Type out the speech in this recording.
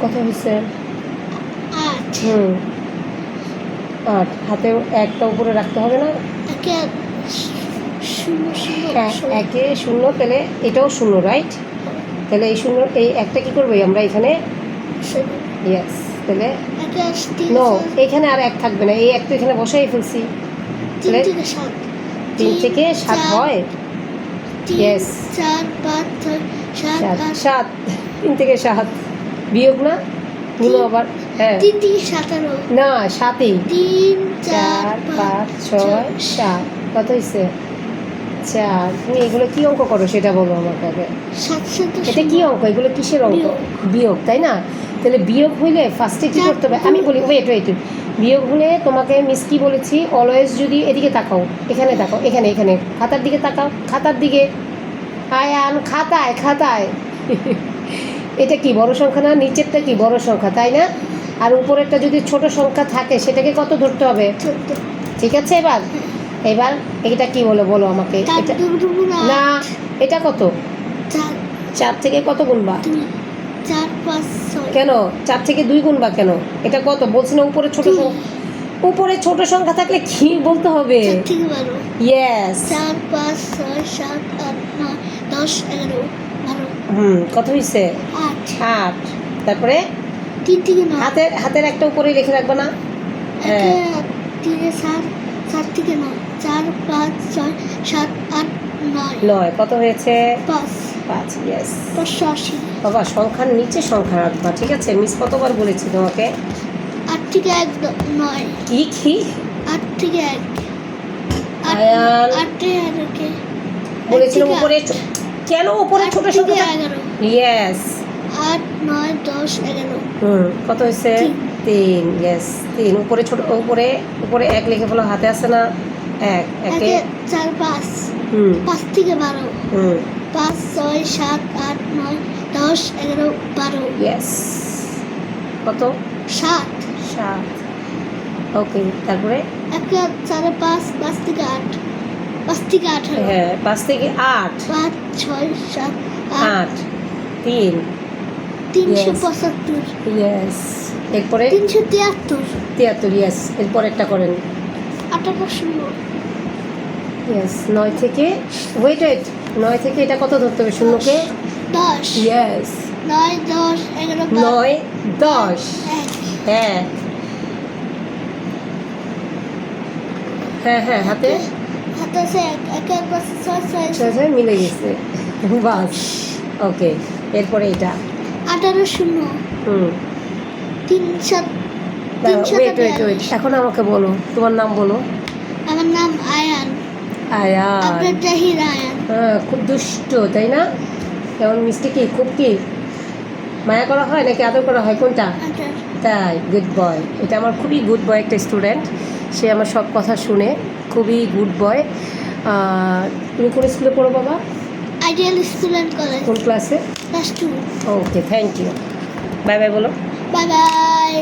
কত হয়েছে? 8 8 হাতে একটা উপরে রাখতে হবে না? একে 0 একে 0, তাহলে এটাও 0, রাইট? তাহলে এই 0 এই একটা কি করবো আমরা এখানে? ইয়েস, তাহলে নো, এখানে আর 1 থাকবে না, এই 1 তো এখানে বসাই ফেলছি, তাহলে 3 থেকে 7 হয়। ইয়েস, 4 5 6 7 7 3 থেকে 7 বিয়োগ না গুলো আবার, হ্যাঁ 3 থেকে 17 না 7ই 3 4 5 6 7 কত হয়েছে? 4। তুমি এগুলো কি অঙ্ক করো সেটা বলো আমাকে আগে। 7 এটা কি অঙ্ক? এগুলো কিসের অঙ্ক? বিয়োগ, তাই না? তাহলে বিয়োগ হইলে ফার্স্টে কি করতে হবে আমি বলি, ওয়েট, বিয়োগ হলে তোমাকে মিস কি বলেছি, অলওয়েজ যদি এদিকে তাকাও, এখানে তাকাও, এখানে খাতার দিকে তাকাও, খাতার দিকে, আয়ান খাতায় এটা কি বড় সংখ্যা না? নিচেরটা কি বড় সংখ্যা, তাই না? আর উপরেরটা যদি ছোট সংখ্যা থাকে সেটাকে কত ধরতে হবে? ঠিক আছে, এবার এটা কি বলো আমাকে। এটা না, এটা কত? 4 থেকে কত গুনবা? 4 5 6 কেন 4 থেকে 2 গুনবা কেন? এটা কত বলছি না? উপরে ছোট সংখ্যা, উপরে ছোট সংখ্যা থাকলে কি বলতে হবে? 4 থেকে 12 ইয়েস 4 5 6 7 8 9 10 11 12 কত হয়েছে? 8। তারপরে 3 থেকে 9 হাতের একটা উপরে লিখে রাখবে না? 3 7 থেকে 9 4 5 6 7 8 9 কত হয়েছে? 5 ইয়েস 85 বাবা, সংখ্যার নিচে সংখ্যা রাখবা, ঠিক আছে? মিস কতবার বলেছি তোমাকে? 8 থেকে 1 9 কি 8 থেকে 1 আয়ান 8 থেকে 1 বলেছিলাম উপরে কেন উপরে ছোট সংখ্যা? 11 ইয়েস 8 9 10 11 কত হয়েছে? 3 ইয়েস 3 উপরে ছোট উপরে 1 লিখে ফেলো, হাতে আছে না 1 একে 4 5 5 থেকে 12 5 6 7 8 9 10 11 12 ইয়েস কত? 7 ওকে, তারপরে 4 5 5 থেকে 8 5 থেকে 18 হ্যাঁ 5 থেকে 8 5 6 7 8 3 375 ইয়েস এরপরে 373 ইয়েস এরপর একটা করেন 18 ইয়েস 9 থেকে ওয়েট 9 থেকে এটা কত ধরতে হবে? শূন্যকে 10 ইয়েস 9 10 11 9 10 হ্যাঁ হাতে আছে 1 5 6 6 মিলে গেছে বাস। ওকে, এরপরে এটা 18 3 7 ওয়েট এখন আমাকে বলো, তোমার নাম বলো। আমার নাম আয়ান আব্দুল জাহির আয়ান। খুব দুষ্ট, তাই না? কেমন মিষ্টি, খুব মায়া করা হয় নাকি আদর করা হয়, কোনটা? তাই, গুড বয়। এটা আমার খুবই গুড বয় একটা স্টুডেন্ট, সে আমার সব কথা শুনে, খুবই গুড বয়। তুমি কোন স্কুলে পড়ো বাবা? Ideal student college. কোন ক্লাসে? Class 2। Okay, thank you, bye bye বলো। Bye by.